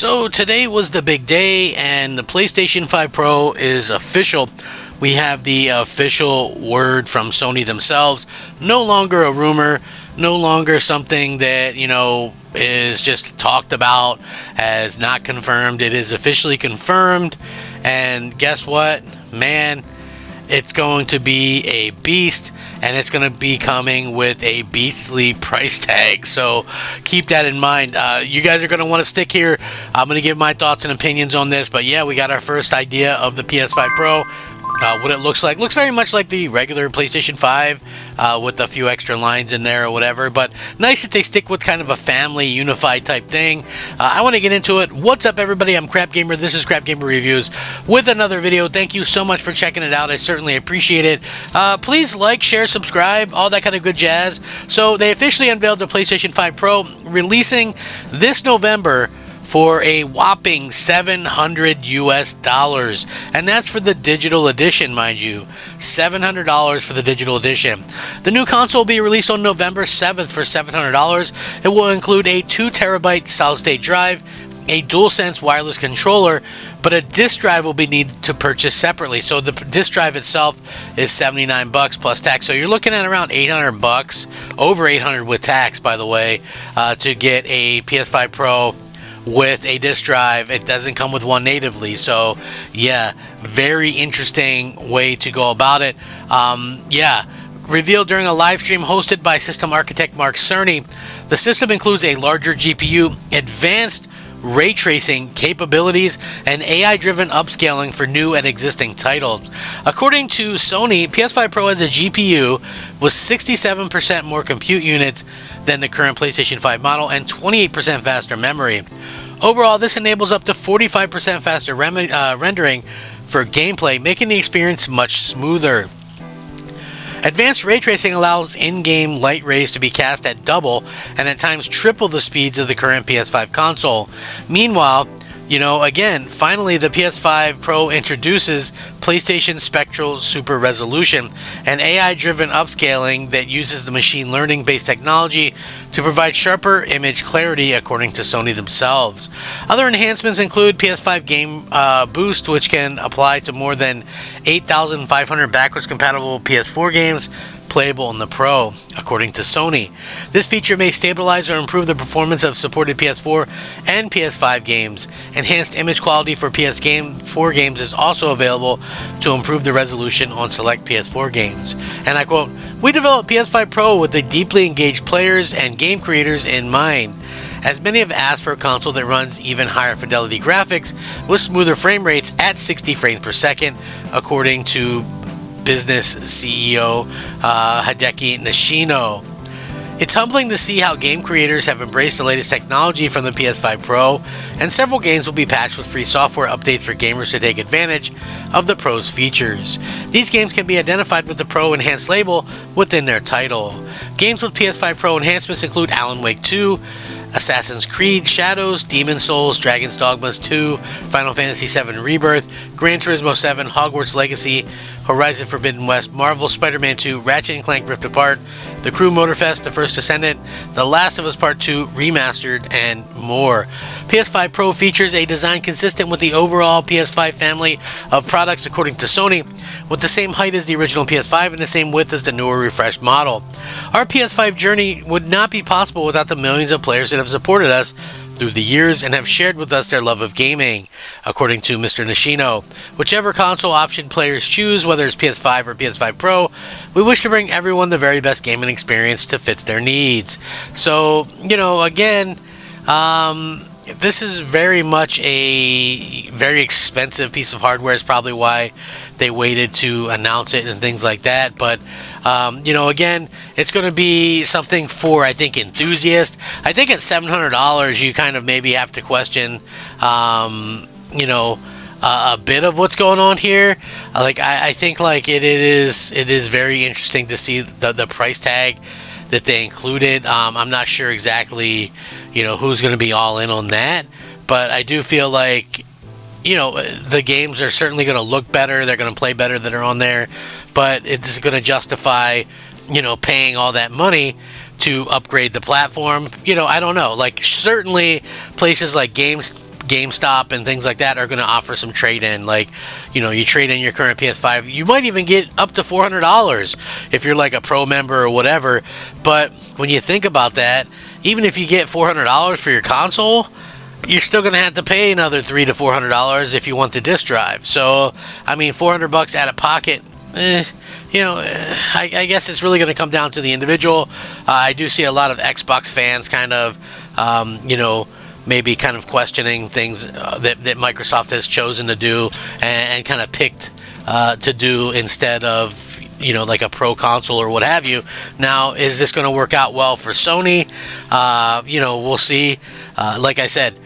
So today was the big day, and the PlayStation 5 Pro is official. We have the official word from Sony themselves. No longer a rumor, no longer something that, is just talked about as not confirmed. It is officially confirmed, and guess what? Man, it's going to be a beast, and it's going to be coming with a beastly price tag. So keep that in mind. You guys are going to want to stick here. I'm going to give my thoughts and opinions on this. But yeah, we got our first idea of the PS5 Pro. What it looks like. Looks very much like the regular PlayStation 5 with a few extra lines in there or whatever. But nice that they stick with kind of a family unified type thing. I want to get into it. What's up, everybody? I'm Crap Gamer. This is Crap Gamer Reviews with another video. Thank you so much for checking it out. I certainly appreciate it. Please like, share, subscribe, all that kind of good jazz. So they officially unveiled the PlayStation 5 Pro, releasing this November for a whopping $700 US, and that's for the digital edition, mind you. $700 for the digital edition. The new console will be released on November 7th for $700. It will include a 2TB solid-state drive, a DualSense wireless controller, but a disc drive will be needed to purchase separately. So the disc drive itself is $79 plus tax. So you're looking at around $800, over $800 with tax, by the way, to get a PS5 Pro with a disc drive. It doesn't come with one natively, so yeah, very interesting way to go about it. Revealed during a live stream hosted by system architect Mark Cerny, the system includes a larger GPU, advanced ray tracing capabilities, and AI-driven upscaling for new and existing titles. According to Sony, PS5 Pro has a GPU with 67% more compute units than the current PlayStation 5 model and 28% faster memory. Overall, this enables up to 45% faster rendering for gameplay, making the experience much smoother. Advanced ray tracing allows in-game light rays to be cast at double and at times triple the speeds of the current PS5 console. Meanwhile, again, finally the PS5 Pro introduces PlayStation Spectral Super Resolution, an AI-driven upscaling that uses the machine learning-based technology to provide sharper image clarity, according to Sony themselves. Other enhancements include PS5 Game Boost, which can apply to more than 8,500 backwards-compatible PS4 games playable in the Pro, according to Sony. This feature may stabilize or improve the performance of supported PS4 and PS5 games. Enhanced image quality for PS4 games is also available to improve the resolution on select PS4 games. And I quote, "We developed PS5 Pro with the deeply engaged players and game creators in mind, as many have asked for a console that runs even higher fidelity graphics with smoother frame rates at 60 frames per second, according to business CEO Hideki Nishino. It's humbling to see how game creators have embraced the latest technology from the PS5 Pro, and several games will be patched with free software updates for gamers to take advantage of the Pro's features. These games can be identified with the Pro Enhanced label within their title. Games with PS5 Pro enhancements include Alan Wake 2, Assassin's Creed Shadows, Demon's Souls, Dragon's Dogmas 2, Final Fantasy VII Rebirth, Gran Turismo 7, Hogwarts Legacy, Horizon Forbidden West, Marvel Spider-Man 2, Ratchet & Clank Rift Apart, The Crew Motorfest, The First Descendant, The Last of Us Part 2 Remastered, and more. PS5 Pro features a design consistent with the overall PS5 family of products, according to Sony, with the same height as the original PS5 and the same width as the newer refreshed model. Our PS5 journey would not be possible without the millions of players that have supported us through the years and have shared with us their love of gaming, according to Mr. Nishino. Whichever console option players choose, whether it's PS5 or PS5 Pro, we wish to bring everyone the very best gaming experience to fit their needs. So, again, this is very much a very expensive piece of hardware. It's probably why they waited to announce it and things like that. But, again, it's going to be something for, I think, enthusiasts. I think at $700, you kind of maybe have to question, a bit of what's going on here. I think it is very interesting to see the price tag that they included. I'm not sure exactly, who's going to be all in on that, but I do feel like, the games are certainly going to look better. They're going to play better that are on there, but it's going to justify, paying all that money to upgrade the platform. I don't know. Certainly places like GameStop and things like that are going to offer some trade-in. Like, you trade in your current PS5, you might even get up to $400 if you're like a pro member or whatever. But when you think about that, even if you get $400 for your console, you're still going to have to pay another $300 to $400 if you want the disc drive. So, I mean, $400 out of pocket, I guess it's really going to come down to the individual. I do see a lot of Xbox fans kind of, maybe kind of questioning things that Microsoft has chosen to do and kind of picked to do instead of, like a pro console or what have you. Now, is this going to work out well for Sony? We'll see. Like I said,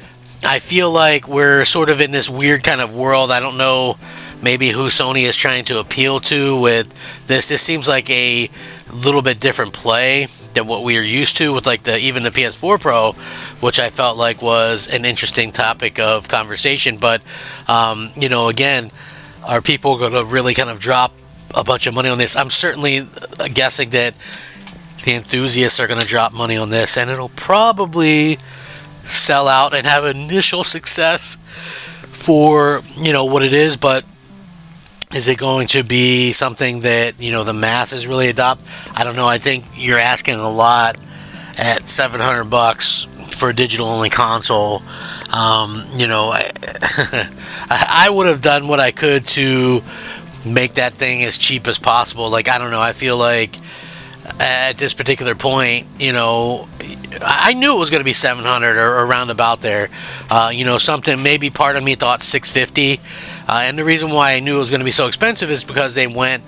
I feel like we're sort of in this weird kind of world. I don't know maybe who Sony is trying to appeal to with this. This seems like a little bit different play than what we are used to with like even the PS4 Pro, which I felt like was an interesting topic of conversation. But, again, are people going to really kind of drop a bunch of money on this? I'm certainly guessing that the enthusiasts are going to drop money on this, and it'll probably sell out and have initial success for what it is. But is it going to be something that the masses really adopt? I don't know. I think you're asking a lot at $700 for a digital only console. I would have done what I could to make that thing as cheap as possible. Like, I don't know, I feel like at this particular point, I knew it was going to be 700 or around about there. Something, maybe part of me thought 650. And the reason why I knew it was going to be so expensive is because they went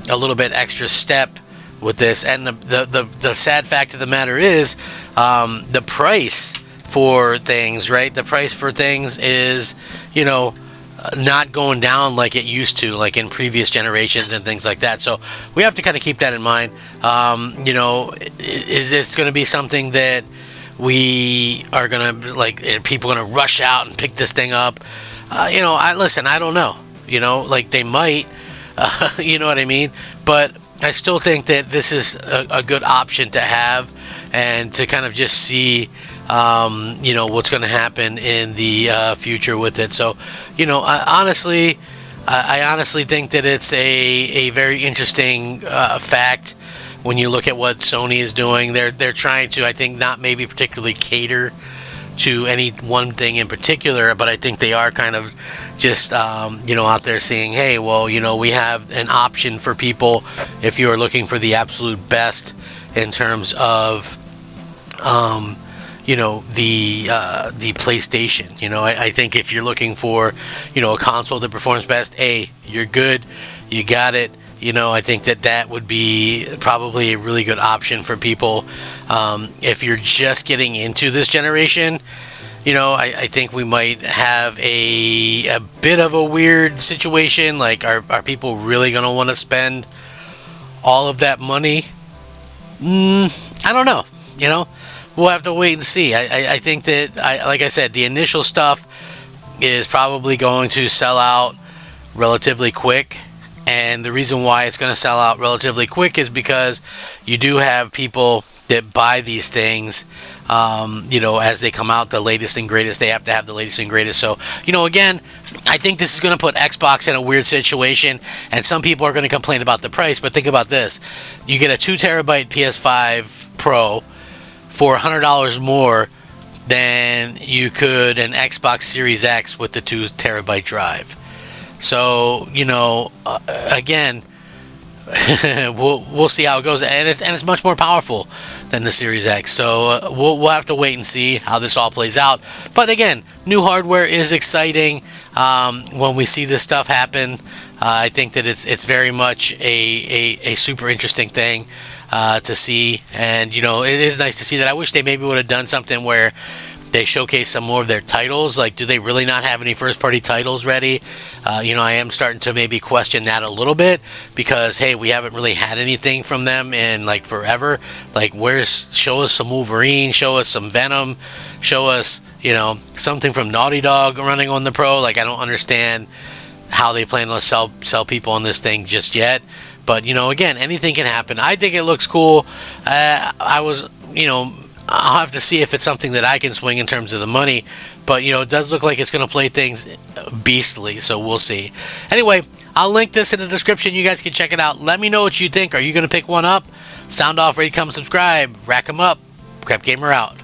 a little bit extra step with this. And the sad fact of the matter is, the price for things, right? The price for things is, not going down like it used to, like in previous generations and things like that. So we have to kind of keep that in mind. Is this going to be something that we are going to, like, people going to rush out and pick this thing up? I don't know. Like they might, you know what I mean? But I still think that this is a good option to have and to kind of just see what's going to happen in the future with it. So, I honestly think that it's a very interesting fact when you look at what Sony is doing. They're trying to, I think, not maybe particularly cater to any one thing in particular, but I think they are kind of just out there saying, hey, well, we have an option for people if you are looking for the absolute best in terms of the PlayStation. I think if you're looking for, a console that performs best, hey, you're good, you got it. I think that would be probably a really good option for people. If you're just getting into this generation, I think we might have a bit of a weird situation. Like, are people really going to want to spend all of that money? I don't know. We'll have to wait and see. I think that, like I said, the initial stuff is probably going to sell out relatively quick. And the reason why it's going to sell out relatively quick is because you do have people that buy these things, as they come out, the latest and greatest. They have to have the latest and greatest. So, again, I think this is going to put Xbox in a weird situation. And some people are going to complain about the price. But think about this. You get a 2 terabyte PS5 Pro for $100 more than you could an Xbox Series X with the 2 terabyte drive. So, again, we'll see how it goes, and it's much more powerful than the Series X. So we'll have to wait and see how this all plays out. But again, new hardware is exciting. When we see this stuff happen, I think that it's very much a super interesting thing to see, and it is nice to see that. I wish they maybe would have done something where they showcase some more of their titles. Like, do they really not have any first-party titles ready? I am starting to maybe question that a little bit because, hey, we haven't really had anything from them in, like, forever. Like, show us some Wolverine, show us some Venom, show us, something from Naughty Dog running on the Pro. Like, I don't understand how they plan to sell people on this thing just yet. But, again, anything can happen. I think it looks cool. I was, I'll have to see if it's something that I can swing in terms of the money. But, you know, it does look like it's going to play things beastly, so we'll see. Anyway, I'll link this in the description. You guys can check it out. Let me know what you think. Are you going to pick one up? Sound off, rate, comment, subscribe. Rack 'em up. Crap Gamer out.